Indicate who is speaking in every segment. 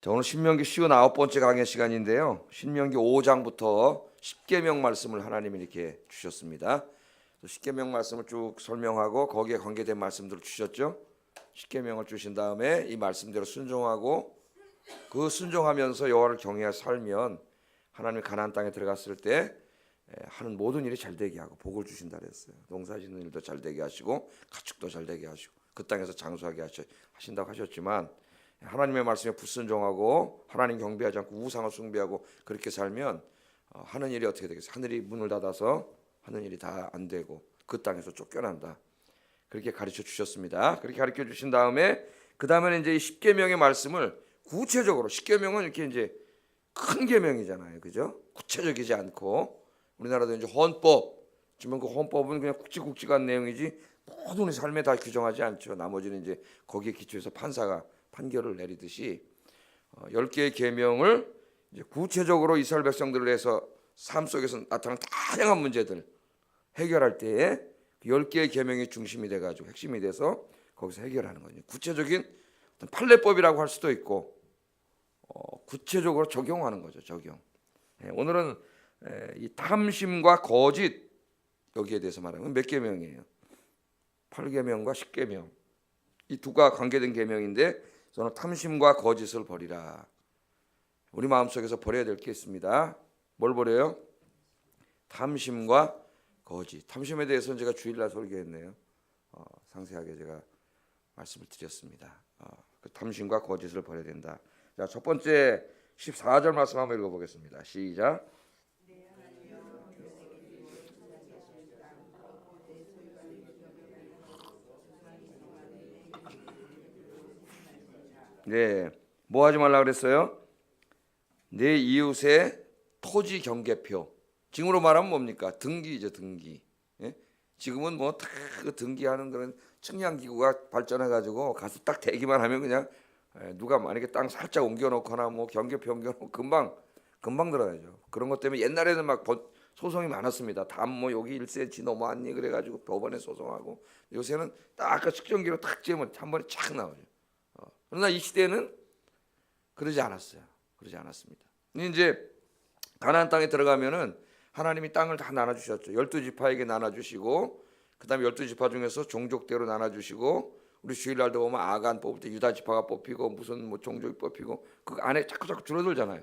Speaker 1: 자, 오늘 신명기 59번째 강의 시간인데요. 신명기 5장부터 십계명 말씀을 하나님이 이렇게 주셨습니다. 십계명 말씀을 쭉 설명하고 거기에 관계된 말씀들을 주셨죠. 십계명을 주신 다음에 이 말씀대로 순종하고 그 순종하면서 여호와를 경외하여 살면 하나님이 가나안 땅에 들어갔을 때 하는 모든 일이 잘 되게 하고 복을 주신다 그랬어요. 농사짓는 일도 잘 되게 하시고 가축도 잘 되게 하시고 그 땅에서 장수하게 하신다고 하셨지만 하나님의 말씀에 불순종하고 하나님 경배하지 않고 우상을 숭배하고 그렇게 살면 하는 일이 어떻게 되겠어요? 하늘이 문을 닫아서 하는 일이 다 안 되고 그 땅에서 쫓겨난다. 그렇게 가르쳐 주셨습니다. 그렇게 가르쳐 주신 다음에 그 다음에는 이제 이 십계명의 말씀을 구체적으로 십계명은 이렇게 이제 큰 계명이잖아요, 그죠? 구체적이지 않고 우리나라도 이제 헌법, 지금 그 헌법은 그냥 굵직굵직한 내용이지 모든 우리 삶에 다 규정하지 않죠. 나머지는 이제 거기에 기초해서 판사가 판결을 내리듯이 10개의 계명을 이제 구체적으로 이스라엘 백성들을 해서 삶 속에서 나타나는 다양한 문제들 해결할 때에 10개의 계명이 중심이 돼가지고 핵심이 돼서 거기서 해결하는 거죠. 구체적인 어떤 판례법이라고 할 수도 있고 구체적으로 적용하는 거죠. 적용. 오늘은 이 탐심과 거짓 여기에 대해서 말하면 몇 계명이에요? 8계명과 10계명. 이 두가 관계된 계명인데 저는 탐심과 거짓을 버리라. 우리 마음속에서 버려야 될 게 있습니다. 뭘 버려요? 탐심과 거짓. 탐심에 대해서는 제가 주일날 설교했네요. 상세하게 제가 말씀을 드렸습니다. 그 탐심과 거짓을 버려야 된다. 자, 첫 번째 14절 말씀 한번 읽어보겠습니다. 시작. 네, 뭐 하지 말라 그랬어요? 내 이웃의 토지 경계표. 지금으로 말하면 뭡니까? 등기죠, 등기. 예? 지금은 뭐 다 그 등기하는 그런 측량 기구가 발전해가지고 가서 딱 대기만 하면 그냥 누가 만약에 땅 살짝 옮겨놓거나 뭐 경계표 옮겨놓고 금방 들어가죠. 그런 것 때문에 옛날에는 막 소송이 많았습니다. 담 뭐 여기 1cm 넘어왔니 그래가지고 법원에 소송하고 요새는 딱 그 측정기로 탁 재면 한 번에 착 나오죠. 그러나 이 시대는 그러지 않았어요. 그러지 않았습니다. 이제 가나안 땅에 들어가면은 하나님이 땅을 다 나눠주셨죠. 12지파에게 나눠주시고 그다음에 12지파 중에서 종족대로 나눠주시고 우리 주일날도 보면 아간 뽑을 때 유다 지파가 뽑히고 무슨 뭐 종족이 뽑히고 그 안에 자꾸 줄어들잖아요.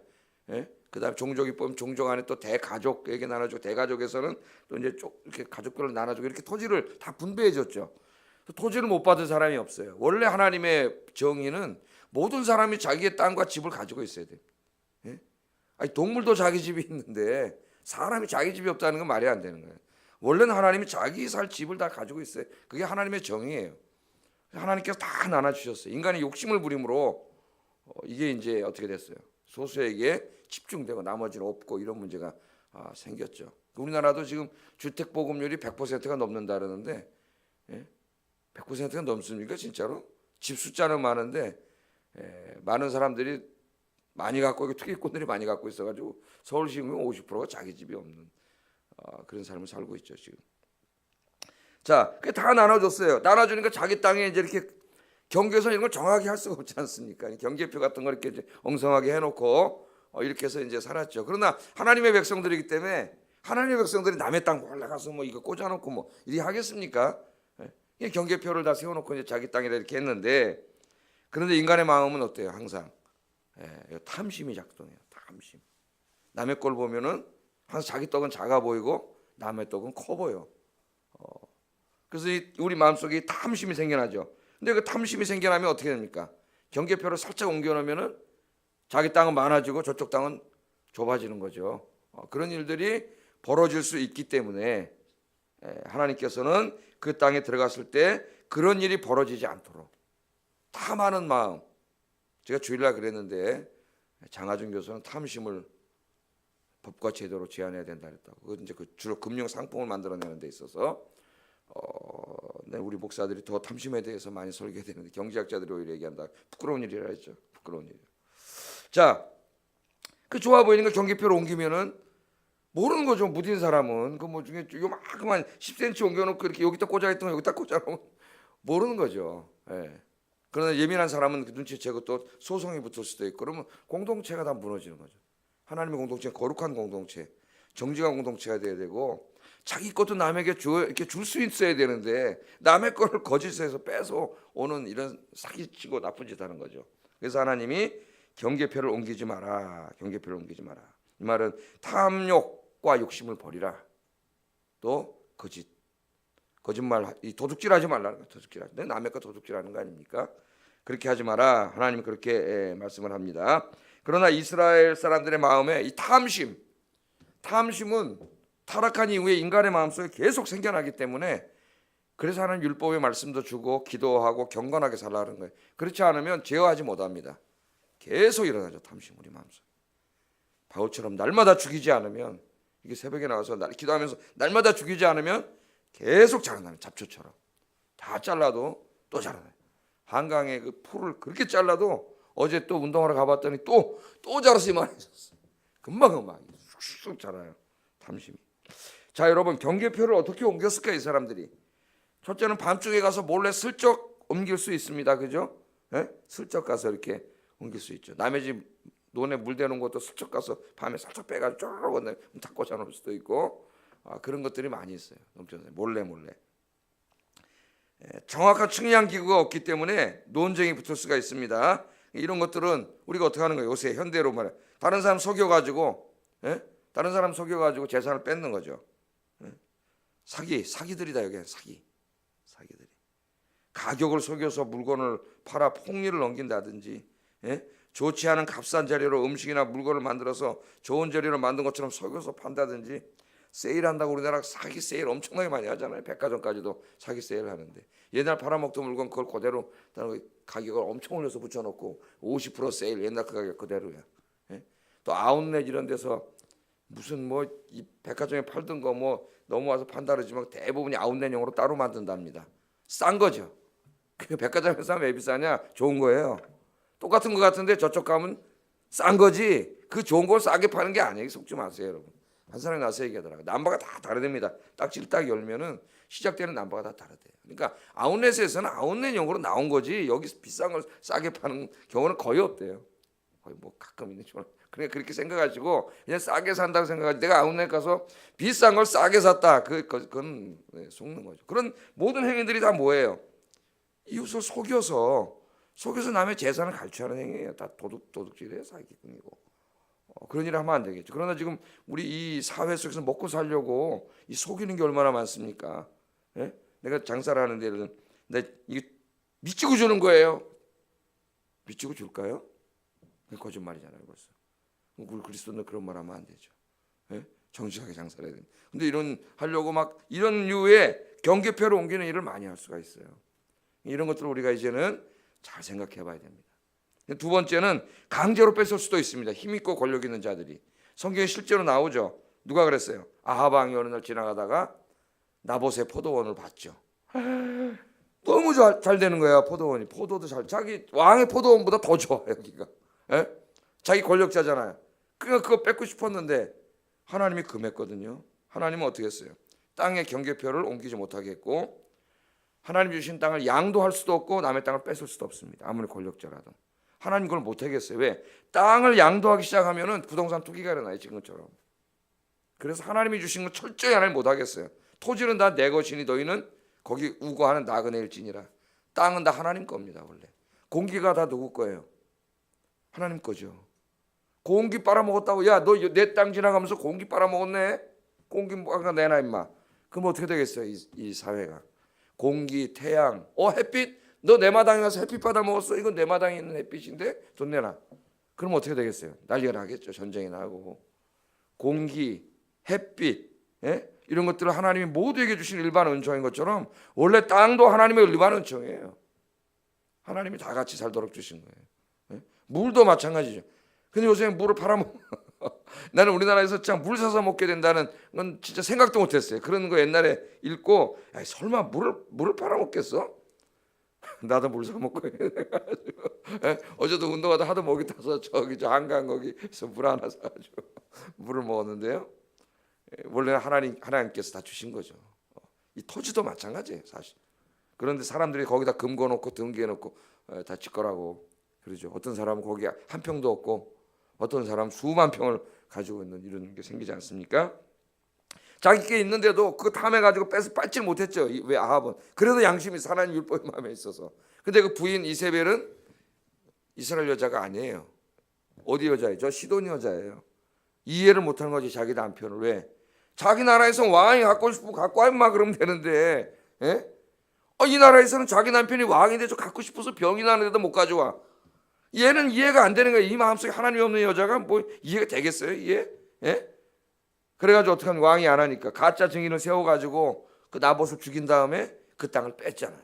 Speaker 1: 예? 그다음에 종족이 뽑으면 종족 안에 또 대가족에게 나눠주고 대가족에서는 또 이제 이렇게 가족별로 나눠주고 이렇게 토지를 다 분배해줬죠. 토지를 못 받은 사람이 없어요. 원래 하나님의 정의는 모든 사람이 자기의 땅과 집을 가지고 있어야 돼요. 예? 아니, 동물도 자기 집이 있는데 사람이 자기 집이 없다는 건 말이 안 되는 거예요. 원래는 하나님이 자기 살 집을 다 가지고 있어요. 그게 하나님의 정의예요. 하나님께서 다 나눠주셨어요. 인간이 욕심을 부림으로 이게 이제 어떻게 됐어요? 소수에게 집중되고 나머지는 없고 이런 문제가 생겼죠. 우리나라도 지금 주택 보급률이 100%가 넘는다 그러는데 100%가 넘습니까 진짜로? 집 숫자는 많은데 많은 사람들이 많이 갖고 있고 투기꾼들이 많이 갖고 있어가지고 서울시민 50%가 자기 집이 없는 그런 삶을 살고 있죠 지금. 자, 그게 다 나눠줬어요. 나눠주니까 자기 땅에 이제 이렇게 경계선 이런 걸 정확히 할 수가 없지 않습니까? 경계표 같은 걸 이렇게 이제 엉성하게 해놓고 이렇게 해서 이제 살았죠. 그러나 하나님의 백성들이기 때문에 하나님의 백성들이 남의 땅 올라가서 뭐 이거 꽂아놓고 뭐 이리 하겠습니까? 이 경계표를 다 세워놓고 이제 자기 땅이라 이렇게 했는데 그런데 인간의 마음은 어때요? 항상 탐심이 작동해요. 탐심. 남의 걸 보면은 항상 자기 떡은 작아 보이고 남의 떡은 커 보여. 그래서 우리 마음속에 탐심이 생겨나죠. 근데 그 탐심이 생겨나면 어떻게 됩니까? 경계표를 살짝 옮겨놓으면은 자기 땅은 많아지고 저쪽 땅은 좁아지는 거죠. 그런 일들이 벌어질 수 있기 때문에 하나님께서는 그 땅에 들어갔을 때 그런 일이 벌어지지 않도록 탐하는 마음. 제가 주일날 그랬는데 장하준 교수는 탐심을 법과 제도로 제한해야 된다 그랬다고. 그건 이제 그 주로 금융 상품을 만들어내는 데 있어서 우리 목사들이 더 탐심에 대해서 많이 설교되는데 경제학자들이 오히려 얘기한다. 부끄러운 일이라 했죠. 부끄러운 일. 자, 그 좋아 보이는 거 경계표로 옮기면은 모르는 거죠. 무딘 사람은 그 뭐 중에 요만큼만 10cm 옮겨놓고 이렇게 여기다 꽂아있던 거 여기다 꽂아놓으면 모르는 거죠. 그러나 예민한 사람은 그 눈치채고 또 소송이 붙을 수도 있고, 그러면 공동체가 다 무너지는 거죠. 하나님의 공동체는 거룩한 공동체, 정직한 공동체가 돼야 되고, 자기 것도 남에게 이렇게 줄 수 있어야 되는데 남의 거를 거짓에서 뺏어 오는 이런 사기치고 나쁜 짓 하는 거죠. 그래서 하나님이 경계표를 옮기지 마라. 경계표를 옮기지 마라. 이 말은 탐욕과 욕심을 버리라. 또 거짓말, 이 도둑질하지 말라는 거예요. 도둑질하지. 남의 거 도둑질하는 거 아닙니까? 그렇게 하지 마라. 하나님이 그렇게 말씀을 합니다. 그러나 이스라엘 사람들의 마음에 이 탐심은 타락한 이후에 인간의 마음속에 계속 생겨나기 때문에, 그래서 하나님 율법의 말씀도 주고 기도하고 경건하게 살라는 거예요. 그렇지 않으면 제어하지 못합니다. 계속 일어나죠. 탐심 우리 마음속에. 바울처럼 날마다 죽이지 않으면, 이게 새벽에 나와서 기도하면서 날마다 죽이지 않으면 계속 자라나는 잡초처럼. 다 잘라도 또 자라나요. 한강에 그 풀을 그렇게 잘라도 어제 또 운동하러 가봤더니 또 자라서 이만해졌어. 금방 쑥쑥 자라요. 탐심이. 자, 여러분, 경계표를 어떻게 옮겼을까 이 사람들이? 첫째는 밤중에 가서 몰래 슬쩍 옮길 수 있습니다. 그죠? 예? 슬쩍 가서 이렇게 옮길 수 있죠. 남의 집 논에 물 대는 것도 슬쩍 가서 밤에 살짝 빼가지고 쪼르륵 건네 다 꽂아놓을 수도 있고, 그런 것들이 많이 있어요. 넘쳐나요. 몰래. 정확한 측량 기구가 없기 때문에 논쟁이 붙을 수가 있습니다. 이런 것들은 우리가 어떻게 하는 거예요? 요새 현대로 말해. 다른 사람 속여가지고 재산을 뺏는 거죠. 사기들이다. 여기 사기들이. 가격을 속여서 물건을 팔아 폭리를 넘긴다든지, 좋지 않은 값싼 재료로 음식이나 물건을 만들어서 좋은 재료로 만든 것처럼 속여서 판다든지, 세일한다고 우리나라 사기 세일 엄청나게 많이 하잖아요. 백화점까지도 사기 세일을 하는데, 옛날 팔아먹던 물건 그걸 그대로 가격을 엄청 올려서 붙여놓고 50% 세일, 옛날 그 가격 그대로야. 또 아웃렛 이런 데서 무슨 이 백화점에 팔던 거 넘어와서 판다 그러지만 대부분이 아웃렛용으로 따로 만든답니다. 싼 거죠. 그 백화점에서 하면 왜 비싸냐? 좋은 거예요. 똑같은 거 같은데 저쪽 가면 싼 거지. 그 좋은 걸 싸게 파는 게 아니에요. 속지 마세요, 여러분. 한 사람이 나서 얘기하더라고요. 남바가 다 다르답니다. 딱지를 딱 열면은 시작되는 남바가 다 다르대요. 그러니까 아웃렛에서는 아웃렛용으로 나온 거지, 여기 비싼 걸 싸게 파는 경우는 거의 없대요. 거의 가끔 있는 줄. 그러니까 그렇게 생각하시고 그냥 싸게 산다고 생각하지, 내가 아웃렛 가서 비싼 걸 싸게 샀다, 그건 속는 거죠. 그런 모든 행위들이 다 뭐예요? 이웃을 속여서 남의 재산을 갈취하는 행위예요. 다 도둑질이에요. 사기꾼이고. 그런 일을 하면 안 되겠죠. 그러나 지금 우리 이 사회 속에서 먹고 살려고 이 속이는 게 얼마나 많습니까? 내가 장사를 하는데 이게 미치고 주는 거예요. 미치고 줄까요? 거짓말이잖아요, 벌써. 우리 그리스도는 그런 말 하면 안 되죠. 정직하게 장사를 해야 됩니다. 근데 하려고 이런 류의 경계표를 옮기는 일을 많이 할 수가 있어요. 이런 것들을 우리가 이제는 잘 생각해 봐야 됩니다. 두 번째는 강제로 뺏을 수도 있습니다. 힘있고 권력 있는 자들이. 성경에 실제로 나오죠. 누가 그랬어요? 아합 왕이 어느 날 지나가다가 나봇의 포도원을 봤죠. 너무 잘 되는 거야, 포도원이. 포도도 자기 왕의 포도원보다 더 좋아, 여기가. 자기 권력자잖아요. 그러니까 그거 뺏고 싶었는데 하나님이 금했거든요. 하나님은 어떻게 했어요? 땅의 경계표를 옮기지 못하게 했고, 하나님 주신 땅을 양도할 수도 없고 남의 땅을 뺏을 수도 없습니다. 아무리 권력자라도. 하나님 그걸 못하겠어요. 왜? 땅을 양도하기 시작하면은 부동산 투기가 일어나요, 지금처럼. 그래서 하나님이 주신 건 철저히 하나님 못하겠어요. 토지는 다 내 것이니 너희는 거기 우거하는 나그네일지니라. 땅은 다 하나님 겁니다. 원래 공기가 다 누구 거예요? 하나님 거죠. 공기 빨아먹었다고, 야 너 내 땅 지나가면서 공기 빨아먹었네, 공기 뭐가 내놔 임마. 그럼 어떻게 되겠어요? 이 사회가. 공기, 태양, 햇빛, 너 내 마당에 가서 햇빛 받아 먹었어. 이건 내 마당에 있는 햇빛인데 돈 내놔. 그럼 어떻게 되겠어요? 난리가 나겠죠. 전쟁이 나고. 공기, 햇빛, 이런 것들을 하나님이 모두에게 주신 일반 은총인 것처럼 원래 땅도 하나님의 일반 은총이에요. 하나님이 다 같이 살도록 주신 거예요. 물도 마찬가지죠. 근데 요새 물을 팔아먹어. 나는 우리나라에서 참 물 사서 먹게 된다는 건 진짜 생각도 못했어요. 그런 거 옛날에 읽고, 야, 설마 물을 팔아먹겠어? 나도 물 사 먹고 어제도 운동하다 하도 목이 타서 저 한강 거기서 물 하나 사가지고 물을 먹었는데요. 원래 하나님께서 다 주신 거죠. 이 토지도 마찬가지예요, 사실. 그런데 사람들이 거기다 금 거놓고 등기해놓고 다 지 거라고 그러죠. 어떤 사람은 거기 한 평도 없고 어떤 사람은 수만 평을 가지고 있는 이런 게 생기지 않습니까? 자기께 있는데도 그거 탐해 가지고 뺏질 못했죠. 왜 아합은? 그래도 양심이 하나님 율법이 마음에 있어서. 근데 그 부인 이세벨은 이스라엘 여자가 아니에요. 어디 여자예요? 시돈 여자예요. 이해를 못하는 거지 자기 남편을. 왜? 자기 나라에서 왕이 갖고 싶고 갖고 와 임마 그러면 되는데, 예? 이 나라에서는 자기 남편이 왕인데 저 갖고 싶어서 병이 나는데도 못 가져와. 얘는 이해가 안 되는 거예요. 이 마음속에 하나님이 없는 여자가 뭐 이해가 되겠어요? 이해? 예? 그래가지고 어떻게 하면 왕이 안 하니까 가짜 증인을 세워가지고 그 나봇을 죽인 다음에 그 땅을 뺐잖아요.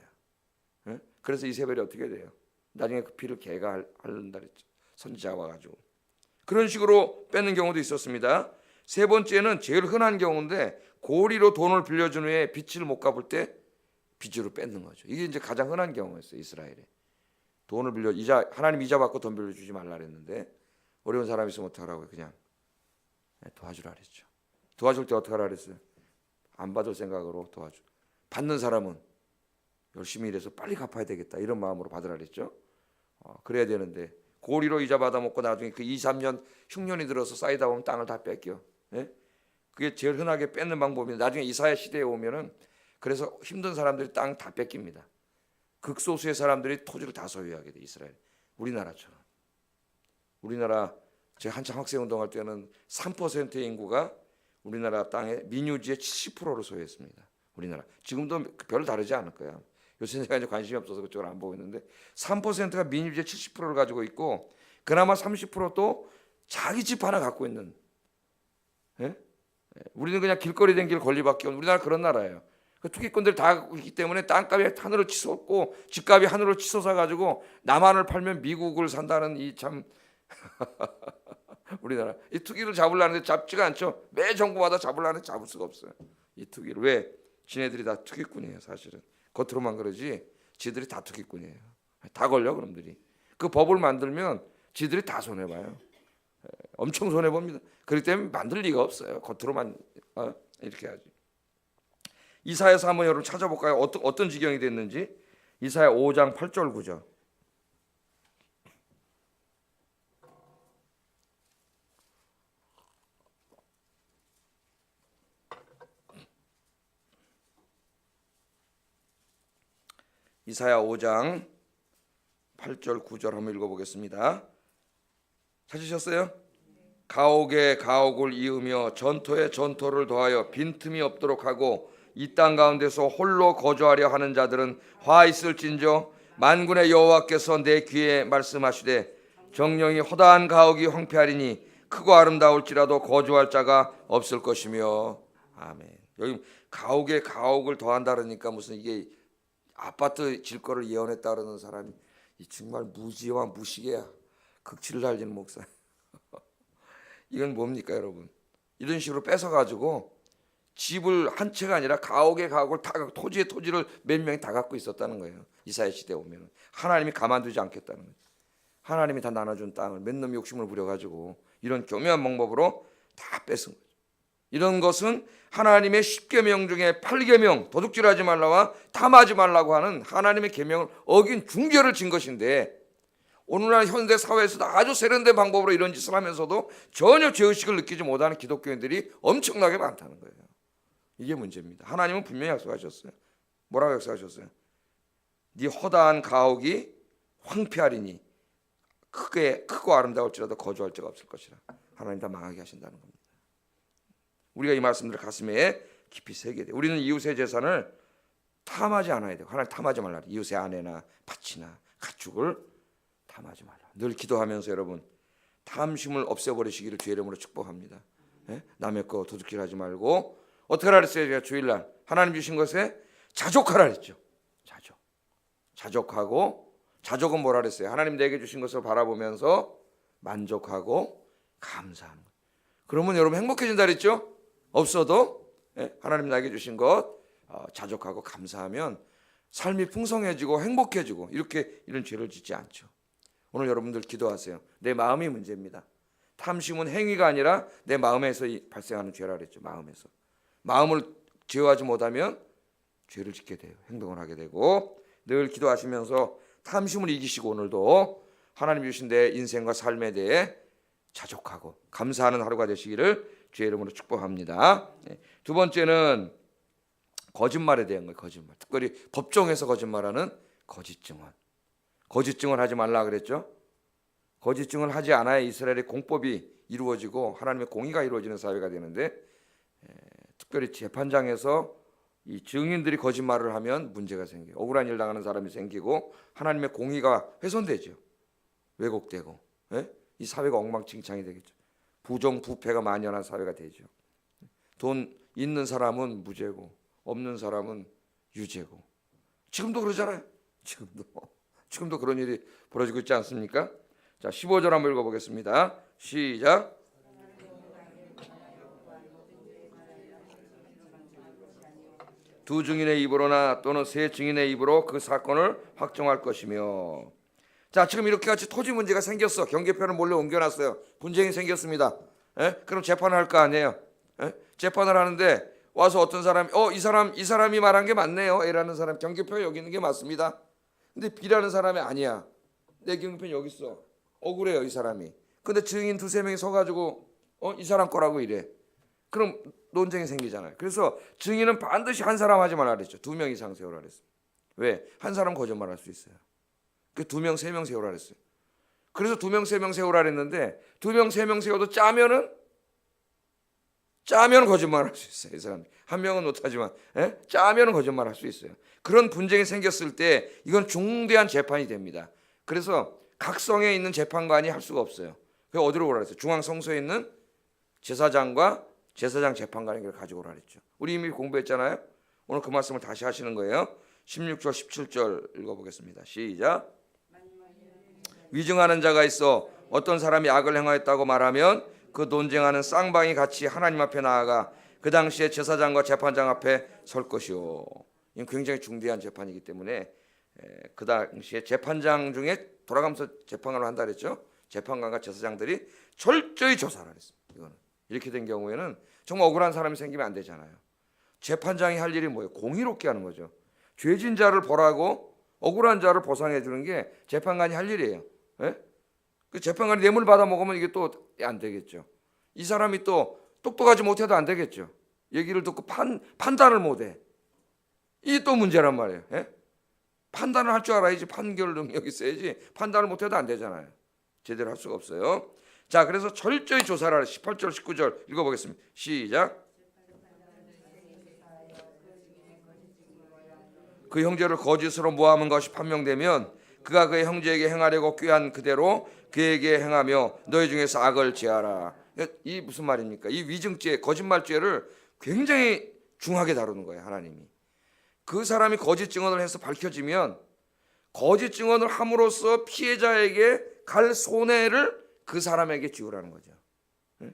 Speaker 1: 예? 그래서 이세벨이 어떻게 돼요? 나중에 그 피를 개가 핥는다 그랬죠. 선지자가 와가지고. 그런 식으로 뺏는 경우도 있었습니다. 세 번째는 제일 흔한 경우인데 고리로 돈을 빌려준 후에 빚을 못 갚을 때 빚으로 뺏는 거죠. 이게 이제 가장 흔한 경우였어요. 이스라엘에. 돈을 빌려 하나님 이자 받고 돈 빌려주지 말라 그랬는데 어려운 사람이 있으면 어떡하라고요? 그냥 도와주라 그랬죠. 도와줄 때 어떡하라 그랬어요? 안 받을 생각으로 도와줘. 받는 사람은 열심히 일해서 빨리 갚아야 되겠다 이런 마음으로 받으라 그랬죠. 그래야 되는데 고리로 이자 받아먹고 나중에 그 2, 3년 흉년이 들어서 쌓이다 보면 땅을 다 뺏겨. 예? 그게 제일 흔하게 뺏는 방법인데 나중에 이사야 시대에 오면은 그래서 힘든 사람들이 땅 다 뺏깁니다. 극소수의 사람들이 토지를 다 소유하게 돼. 이스라엘. 우리나라처럼. 우리나라 제가 한참 학생 운동할 때는 3%의 인구가 우리나라 땅의 민유지의 70%를 소유했습니다. 우리나라. 지금도 별로 다르지 않을 거야. 요새 제가 이제 관심이 없어서 그쪽을 안 보고 있는데 3%가 민유지의 70%를 가지고 있고 그나마 30%도 자기 집 하나 갖고 있는. 예? 우리는 그냥 길거리 댕길 권리밖에 없는 우리나라 그런 나라예요. 그 투기꾼들 다 갖고 있기 때문에 땅값이 하늘을 치솟고 집값이 하늘을 치솟아 가지고 남한을 팔면 미국을 산다는 이 참 우리나라 이 투기를 잡으려는데 잡지가 않죠. 매 정부마다 잡으려는데 잡을 수가 없어요. 이 투기를. 왜? 지네들이 다 투기꾼이에요. 사실은 겉으로만 그러지 지들이 다 투기꾼이에요. 다 걸려 그놈들이. 그 법을 만들면 지들이 다 손해봐요. 엄청 손해봅니다. 그렇기 때문에 만들 리가 없어요. 겉으로만 이렇게 하지. 이사야서 한번 여러분 찾아볼까요? 어떤 지경이 됐는지. 이사야 5장 8절 9절. 이사야 5장 8절 9절 한번 읽어보겠습니다. 찾으셨어요? 가옥에 가옥을 이으며 전토에 전토를 더하여 빈틈이 없도록 하고 이 땅 가운데서 홀로 거주하려 하는 자들은 화 있을진저 만군의 여호와께서 내 귀에 말씀하시되 정령이 허다한 가옥이 황폐하리니 크고 아름다울지라도 거주할 자가 없을 것이며. 아멘. 여기 가옥에 가옥을 더한다 그러니까 무슨 이게 아파트 질 거를 예언했다 그러는 사람이 정말 무지와 무식이야. 극치를 달리는 목사. 이건 뭡니까 여러분? 이런 식으로 뺏어가지고 집을 한 채가 아니라 가옥에 가옥을 다 토지에 토지를 몇 명이 다 갖고 있었다는 거예요. 이사야 시대에 오면 하나님이 가만두지 않겠다는 거예요. 하나님이 다 나눠준 땅을 몇 놈이 욕심을 부려가지고 이런 교묘한 방법으로 다 뺏은 거죠. 이런 것은 하나님의 10계명 중에 8계명 도둑질하지 말라와 탐하지 말라고 하는 하나님의 계명을 어긴 중죄를 진 것인데 오늘날 현대 사회에서도 아주 세련된 방법으로 이런 짓을 하면서도 전혀 죄의식을 느끼지 못하는 기독교인들이 엄청나게 많다는 거예요. 이게 문제입니다. 하나님은 분명히 약속하셨어요. 뭐라고 약속하셨어요? 네 허다한 가옥이 황폐하리니 크고 아름다울지라도 거주할 자가 없을 것이라. 하나님 다 망하게 하신다는 겁니다. 우리가 이 말씀들을 가슴에 깊이 새겨야 돼요. 우리는 이웃의 재산을 탐하지 않아야 돼요. 하나님 탐하지 말라. 이웃의 아내나 밭이나 가축을 탐하지 말라. 늘 기도하면서 여러분 탐심을 없애버리시기를 주의 이름으로 축복합니다. 예? 남의 거 도둑질하지 말고 어떻게 하라 그랬어요? 제가 주일날 하나님 주신 것에 자족하라 그랬죠. 자족하고 자족은 뭐라 그랬어요? 하나님 내게 주신 것을 바라보면서 만족하고 감사하는 것. 그러면 여러분 행복해진다 그랬죠? 없어도 하나님 나에게 주신 것 자족하고 감사하면 삶이 풍성해지고 행복해지고 이렇게 이런 죄를 짓지 않죠. 오늘 여러분들 기도하세요. 내 마음이 문제입니다. 탐심은 행위가 아니라 내 마음에서 발생하는 죄라 그랬죠. 마음을 제어하지 못하면 죄를 짓게 돼요. 행동을 하게 되고 늘 기도하시면서 탐심을 이기시고 오늘도 하나님 주신 내 인생과 삶에 대해 자족하고 감사하는 하루가 되시기를 주의 이름으로 축복합니다. 두 번째는 거짓말에 대한 거예요. 거짓말. 특별히 법정에서 거짓말하는 거짓 증언. 거짓 증언하지 말라 그랬죠. 거짓 증언을 하지 않아야 이스라엘의 공법이 이루어지고 하나님의 공의가 이루어지는 사회가 되는데, 특별히 재판장에서 이 증인들이 거짓말을 하면 문제가 생겨요. 억울한 일 당하는 사람이 생기고 하나님의 공의가 훼손되죠. 왜곡되고, 이 사회가 엉망진창이 되겠죠. 부정부패가 만연한 사회가 되죠. 돈 있는 사람은 무죄고 없는 사람은 유죄고. 지금도 그러잖아요. 지금도 그런 일이 벌어지고 있지 않습니까? 자, 15절 한번 읽어보겠습니다. 시작. 두 증인의 입으로나 또는 세 증인의 입으로 그 사건을 확정할 것이며. 자, 지금 이렇게 같이 토지 문제가 생겼어. 경계편을 몰래 옮겨놨어요. 분쟁이 생겼습니다. 그럼 재판을 할 거 아니에요. 재판을 하는데 와서 어떤 사람이 이 사람이 말한 게 맞네요. A라는 사람 경계표 여기 있는 게 맞습니다. 근데 B라는 사람이 아니야. 내 경계편 여기 있어. 억울해요, 이 사람이. 근데 증인 두세 명이 서가지고 이 사람 거라고 이래. 그럼 논쟁이 생기잖아요. 그래서 증인은 반드시 한 사람 하지 말라 그랬죠. 2명 이상 세우라 그랬어요. 왜? 한 사람 거짓말할 수 있어요. 그 2명, 3명 세우라 그랬어요. 그래서 2명, 3명 세우라 그랬는데 2명, 3명 세워도 짜면은 거짓말할 수 있어요. 이 사람 한 명은 못하지만 짜면은 거짓말할 수 있어요. 그런 분쟁이 생겼을 때 이건 중대한 재판이 됩니다. 그래서 각성에 있는 재판관이 할 수가 없어요. 그래서 어디로 오라 그랬어요? 중앙성소에 있는 제사장과 제사장 재판관에게 가지고 오라 그랬죠. 우리 이미 공부했잖아요. 오늘 그 말씀을 다시 하시는 거예요. 16절 17절 읽어보겠습니다. 시작. 위증하는 자가 있어 어떤 사람이 악을 행하였다고 말하면 그 논쟁하는 쌍방이 같이 하나님 앞에 나아가 그 당시에 제사장과 재판장 앞에 설 것이요. 이건 굉장히 중대한 재판이기 때문에 그 당시에 재판장 중에 돌아가면서 재판관을 한다 그랬죠. 재판관과 제사장들이 철저히 조사를 했습니다. 이거는 이렇게 된 경우에는 정말 억울한 사람이 생기면 안 되잖아요. 재판장이 할 일이 뭐예요? 공의롭게 하는 거죠. 죄진 자를 벌하고 억울한 자를 보상해 주는 게 재판관이 할 일이에요. 그 재판관이 뇌물 받아 먹으면 이게 또 안 되겠죠. 이 사람이 또 똑똑하지 못해도 안 되겠죠. 얘기를 듣고 판단을 못해. 이게 또 문제란 말이에요. 판단을 할 줄 알아야지. 판결 능력이 있어야지. 판단을 못해도 안 되잖아요. 제대로 할 수가 없어요. 자, 그래서 철저히 조사를 하라. 18절 19절 읽어보겠습니다. 시작. 그 형제를 거짓으로 모함한 것이 판명되면 그가 그의 형제에게 행하려고 꾀한 그대로 그에게 행하며 너희 중에서 악을 제하라. 이 무슨 말입니까? 이 위증죄, 거짓말죄를 굉장히 중하게 다루는 거예요. 하나님이. 그 사람이 거짓 증언을 해서 밝혀지면 거짓 증언을 함으로써 피해자에게 갈 손해를 그 사람에게 지우라는 거죠.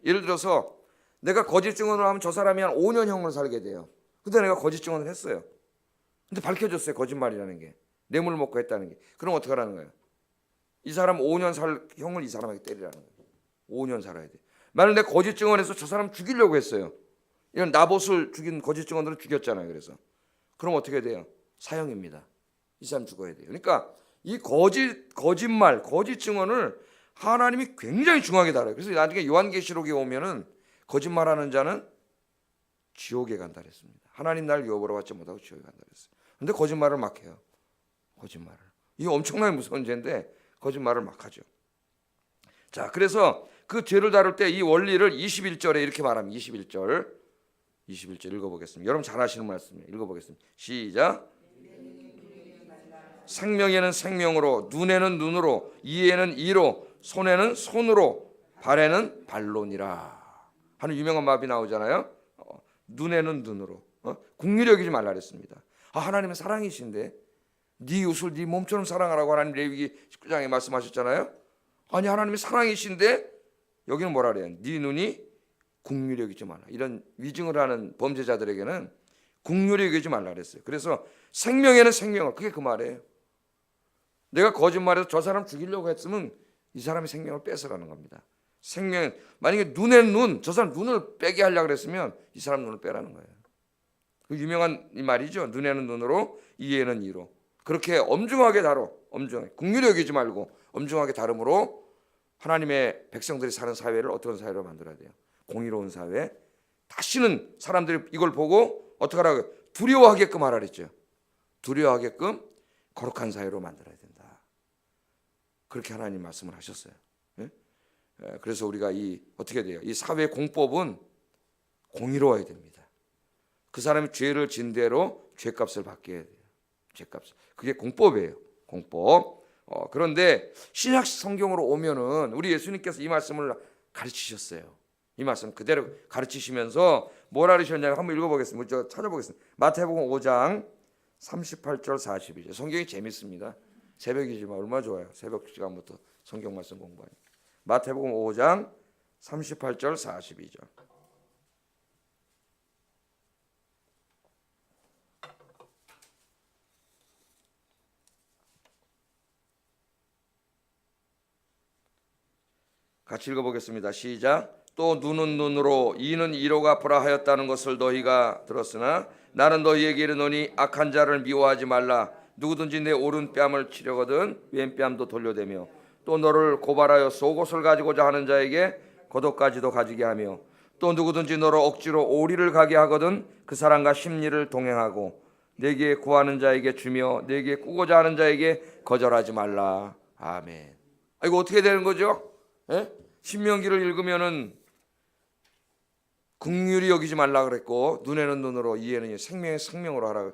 Speaker 1: 예를 들어서 내가 거짓 증언을 하면 저 사람이 한 5년형을 살게 돼요. 근데 내가 거짓 증언을 했어요. 근데 밝혀졌어요. 거짓말이라는 게. 뇌물 먹고 했다는 게. 그럼 어떻게 하라는 거예요? 이 사람 5년 살 형을 이 사람에게 때리라는 거예요. 5년 살아야 돼. 만약 내가 거짓 증언해서 저 사람 죽이려고 했어요. 이런 나봇을 죽인 거짓 증언들은 죽였잖아요. 그래서 그럼 어떻게 돼요? 사형입니다. 이 사람 죽어야 돼요. 그러니까 이 거짓말, 거짓 증언을 하나님이 굉장히 중하게 다뤄요. 그래서 나중에 요한계시록에 오면은 거짓말하는 자는 지옥에 간다 그랬습니다. 하나님 날 유업으로 받지 못하고 지옥에 간다 그랬어요. 근데 거짓말을 막 해요. 거짓말을. 이게 엄청나게 무서운 죄인데 거짓말을 막 하죠. 자, 그래서 그 죄를 다룰 때 이 원리를 21절에 이렇게 말합니다. 21절 읽어보겠습니다. 여러분 잘 아시는 말씀이에요. 읽어보겠습니다. 시작. 생명에는 생명으로, 눈에는 눈으로, 이에는 이로, 손에는 손으로, 발에는 발로니라 하는 유명한 마비 나오잖아요. 눈에는 눈으로. 국률이 여기지 말라 그랬습니다. 하나님은 사랑이신데 네 이웃을 네 몸처럼 사랑하라고 하나님 레위기 19장에 말씀하셨잖아요. 아니 하나님이 사랑이신데 여기는 뭐라 그래요? 네 눈이 국률이 여기지 말라. 이런 위증을 하는 범죄자들에게는 국률이 여기지 말라 그랬어요. 그래서 생명에는 생명을, 그게 그 말이에요. 내가 거짓말해서 저 사람 죽이려고 했으면 이 사람의 생명을 뺏으라는 겁니다. 생명, 만약에 눈에는 눈, 저 사람 눈을 빼게 하려고 그랬으면 이 사람 눈을 빼라는 거예요. 그 유명한 이 말이죠. 눈에는 눈으로, 이에는 이로. 그렇게 엄중하게 다뤄. 엄중하게. 긍휼히 여기지 말고 엄중하게 다름으로 하나님의 백성들이 사는 사회를 어떤 사회로 만들어야 돼요? 공의로운 사회. 다시는 사람들이 이걸 보고 어떻게 하라고? 두려워하게끔 하라 그랬죠. 두려워하게끔 거룩한 사회로 만들어야 된다. 그렇게 하나님 말씀을 하셨어요. 예? 그래서 우리가 어떻게 돼요? 이 사회 공법은 공의로워야 됩니다. 그 사람이 죄를 진 대로 죄값을 받게 해야 돼요. 죄값을. 그게 공법이에요. 공법. 그런데 신약 성경으로 오면은 우리 예수님께서 이 말씀을 가르치셨어요. 이 말씀 그대로 가르치시면서 뭐라 그러셨냐면 한번 읽어보겠습니다. 저 찾아보겠습니다. 마태복음 5장 38절 42절. 성경이 재밌습니다. 새벽이지만 얼마나 좋아요. 새벽 시간부터 성경 말씀 공부하니. 마태복음 5장 38절 42절. 같이 읽어보겠습니다. 시작. 또 눈은 눈으로 이는 이로 갚으라 하였다는 것을 너희가 들었으나 나는 너희에게 이르노니 악한 자를 미워하지 말라. 누구든지 내 오른뺨을 치려거든 왼뺨도 돌려대며 또 너를 고발하여 속옷을 가지고자 하는 자에게 겉옷까지도 가지게 하며 또 누구든지 너를 억지로 오리를 가게 하거든 그 사람과 심리를 동행하고 내게 구하는 자에게 주며 내게 꾸고자 하는 자에게 거절하지 말라. 아멘. 이거 어떻게 되는 거죠? 예? 신명기를 읽으면은 긍휼히 여기지 말라 그랬고 눈에는 눈으로 이에는 이 생명의 생명으로 하라.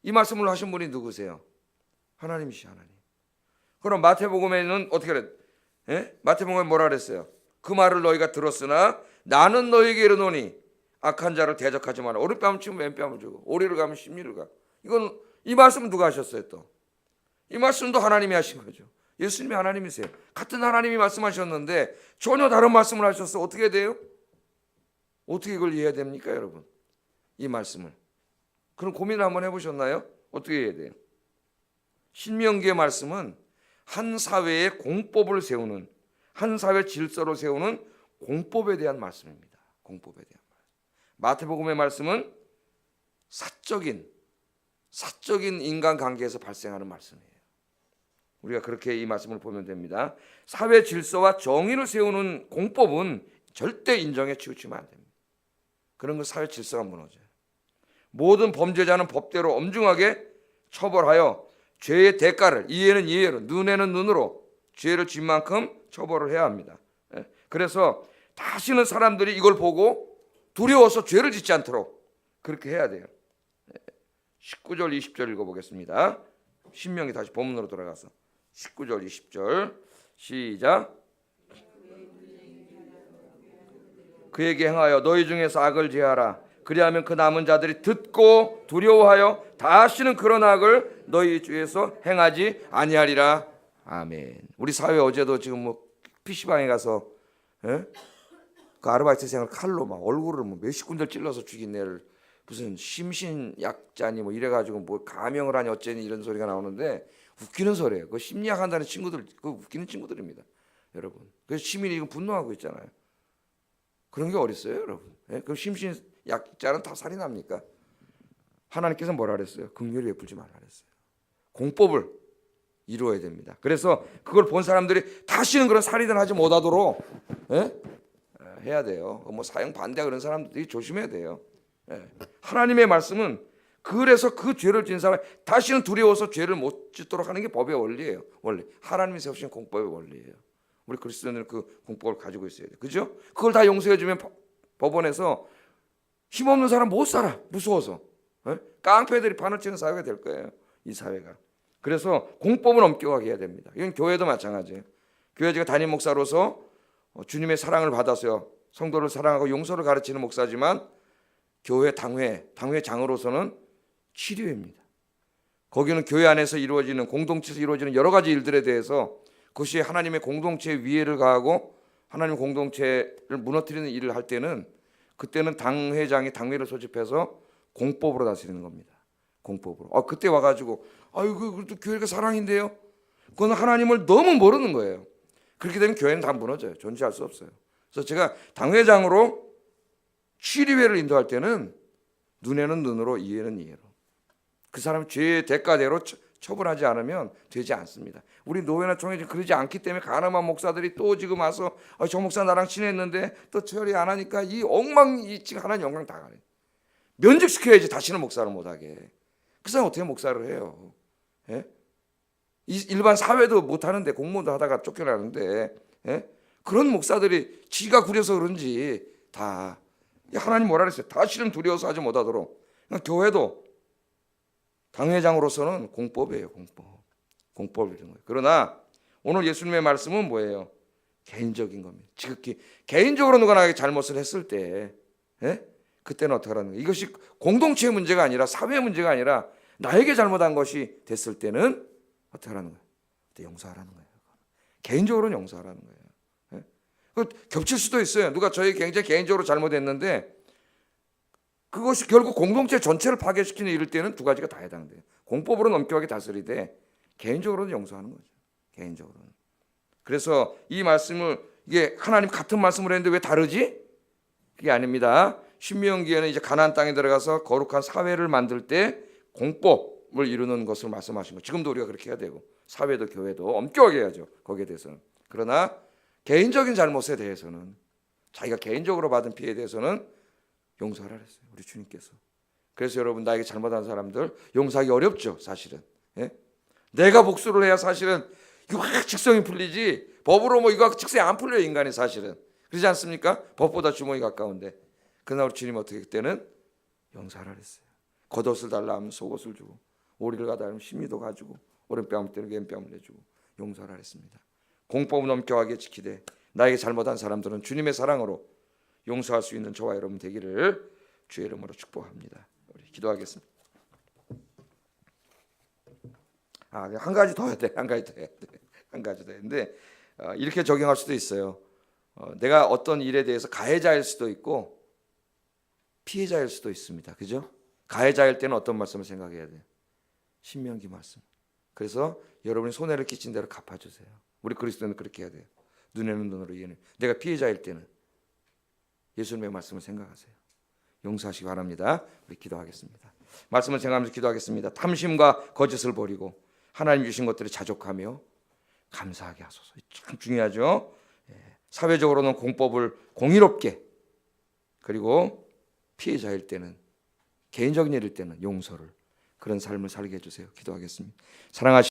Speaker 1: 이 말씀을 하신 분이 누구세요? 하나님이시 하나님. 그럼 마태복음에는 어떻게 그랬? 예? 마태복음에 뭐라 그랬어요? 그 말을 너희가 들었으나 나는 너희에게 이르노니 악한 자를 대적하지 마라. 오른뺨을 치면 왼뺨을 주고 오리를 가면 심리를 가. 이건 이 말씀은 누가 하셨어요 또? 이 말씀도 하나님이 하신 거죠. 예수님이 하나님이세요. 같은 하나님이 말씀하셨는데 전혀 다른 말씀을 하셨어. 어떻게 돼요? 어떻게 이걸 이해해야 됩니까 여러분? 이 말씀을. 그럼 고민을 한번 해보셨나요? 어떻게 해야 돼요? 신명기의 말씀은 한 사회의 공법을 세우는, 한 사회 질서를 세우는 공법에 대한 말씀입니다. 공법에 대한 말씀. 마태복음의 말씀은 사적인 인간관계에서 발생하는 말씀이에요. 우리가 그렇게 이 말씀을 보면 됩니다. 사회 질서와 정의를 세우는 공법은 절대 인정에 치우치면 안 됩니다. 그런 건 사회 질서가 무너져요. 모든 범죄자는 법대로 엄중하게 처벌하여 죄의 대가를 이에는 이해로 눈에는 눈으로 죄를 진 만큼 처벌을 해야 합니다. 그래서 다시는 사람들이 이걸 보고 두려워서 죄를 짓지 않도록 그렇게 해야 돼요. 19절 20절 읽어보겠습니다. 신명기 다시 본문으로 돌아가서 19절 20절 시작. 그에게 행하여 너희 중에서 악을 제하라. 그리하면 그 남은 자들이 듣고 두려워하여 다시는 그런 악을 너희 중에서 행하지 아니하리라. 아멘. 우리 사회 어제도 지금 뭐 PC방에 가서 그 아르바이트생을 칼로 막 얼굴을 뭐 몇십 군데 찔러서 죽인 애를 무슨 심신약자니 뭐 이래가지고 뭐 감형을 하니 어쩌니 이런 소리가 나오는데 웃기는 소리예요. 그 심리학 한다는 친구들, 그 웃기는 친구들입니다, 여러분. 그래서 시민이 지금 분노하고 있잖아요. 그런 게 어딨어요, 여러분? 그 심신약자는 다 살인합니까? 하나님께서 뭐라 그랬어요? 긍휼히 베풀지 말라 그랬어요. 공법을 이루어야 됩니다. 그래서 그걸 본 사람들이 다시는 그런 살인을 하지 못하도록 해야 돼요. 뭐 사형 반대 그런 사람들이 조심해야 돼요. 하나님의 말씀은 그래서 그 죄를 지은 사람이 다시는 두려워서 죄를 못 짓도록 하는 게 법의 원리예요. 원래 하나님이 세우신 공법의 원리예요. 우리 그리스도인은 그 공법을 가지고 있어야 돼요. 그죠? 그걸 다 용서해주면 법원에서 힘없는 사람 못 살아. 무서워서. 깡패들이 판을 치는 사회가 될 거예요. 이 사회가. 그래서 공법은 엄격하게 해야 됩니다. 이건 교회도 마찬가지예요. 교회 제가 담임 목사로서 주님의 사랑을 받아서요. 성도를 사랑하고 용서를 가르치는 목사지만 교회 당회장으로서는 치료입니다. 거기는 교회 안에서 이루어지는 공동체에서 이루어지는 여러 가지 일들에 대해서 그것이 하나님의 공동체에 위해를 가하고 하나님의 공동체를 무너뜨리는 일을 할 때는 그때는 당회장이 당회를 소집해서 공법으로 다스리는 겁니다. 공법으로. 그때 와가지고 그것도 교회가 사랑인데요. 그건 하나님을 너무 모르는 거예요. 그렇게 되면 교회는 다 무너져요. 존재할 수 없어요. 그래서 제가 당회장으로 치료회를 인도할 때는 눈에는 눈으로 이에는 이해로 그 사람 죄의 대가대로 처벌하지 않으면 되지 않습니다. 우리 노회나 총회 그러지 않기 때문에 가늠한 목사들이 또 지금 와서 저 목사 나랑 친했는데 또 처리 안 하니까 이 엉망이 지금 하나님 영광 다 가네. 면직시켜야지 다시는 목사를 못하게. 그 사람 어떻게 목사를 해요? 예? 일반 사회도 못하는데 공무원도 하다가 쫓겨나는데 예? 그런 목사들이 지가 구려서 그런지 다 하나님 뭐라 그랬어요? 다시는 두려워서 하지 못하도록. 그러니까 교회도 당회장으로서는 공법이에요. 공법이 된 거예요. 그러나 오늘 예수님의 말씀은 뭐예요? 개인적인 겁니다. 지극히 개인적으로 누가 나에게 잘못을 했을 때 예? 그때는 어떻게 하라는 거예요? 이것이 공동체의 문제가 아니라 사회의 문제가 아니라 나에게 잘못한 것이 됐을 때는 어떻게 하라는 거예요? 그때 용서하라는 거예요. 개인적으로는 용서하라는 거예요. 예? 그 겹칠 수도 있어요. 누가 저에게 굉장히 개인적으로 잘못했는데 그것이 결국 공동체 전체를 파괴시키는 일일 때는 두 가지가 다 해당돼요. 공법으로는 엄격하게 다스리되 개인적으로는 용서하는 거죠. 개인적으로는. 그래서 이 말씀을 이게 하나님 같은 말씀을 했는데 왜 다르지? 그게 아닙니다. 신명기에는 이제 가나안 땅에 들어가서 거룩한 사회를 만들 때 공법을 이루는 것을 말씀하신 거예요. 지금도 우리가 그렇게 해야 되고 사회도 교회도 엄격하게 해야죠. 거기에 대해서는. 그러나 개인적인 잘못에 대해서는 자기가 개인적으로 받은 피해에 대해서는 용서하라 그랬어요. 우리 주님께서. 그래서 여러분 나에게 잘못한 사람들 용서하기 어렵죠. 사실은. 예? 내가 복수를 해야 사실은 이거 확 직성이 풀리지 법으로 뭐 이거 직성이 안 풀려요. 인간이 사실은. 그러지 않습니까? 법보다 주먹이 가까운데. 그러나 우리 주님 어떻게 그때는 용서하라 그랬어요. 겉옷을 달라 하면 속옷을 주고 오리를 가다 하면 심리도 가지고 오른뺨을 때는 왼뺨을 내주고 용서하라 그랬습니다. 공법은 엄격하게 지키되 나에게 잘못한 사람들은 주님의 사랑으로 용서할 수 있는 저와 여러분 되기를 주의 이름으로 축복합니다. 우리 기도하겠습니다. 한 가지 더 해야 돼. 한 가지 더 해야 돼. 한 가지 더 했는데 이렇게 적용할 수도 있어요. 내가 어떤 일에 대해서 가해자일 수도 있고 피해자일 수도 있습니다. 그죠? 가해자일 때는 어떤 말씀을 생각해야 돼요? 신명기 말씀. 그래서 여러분이 손해를 끼친 대로 갚아주세요. 우리 그리스도는 그렇게 해야 돼요. 눈에는 눈으로 이해는. 내가 피해자일 때는 예수님의 말씀을 생각하세요. 용서하시기 바랍니다. 우리 기도하겠습니다. 말씀을 생각하면서 기도하겠습니다. 탐심과 거짓을 버리고 하나님 주신 것들을 자족하며 감사하게 하소서. 참 중요하죠. 사회적으로는 공법을 공의롭게 그리고 피해자일 때는 개인적인 일일 때는 용서를 그런 삶을 살게 해주세요. 기도하겠습니다. 사랑하시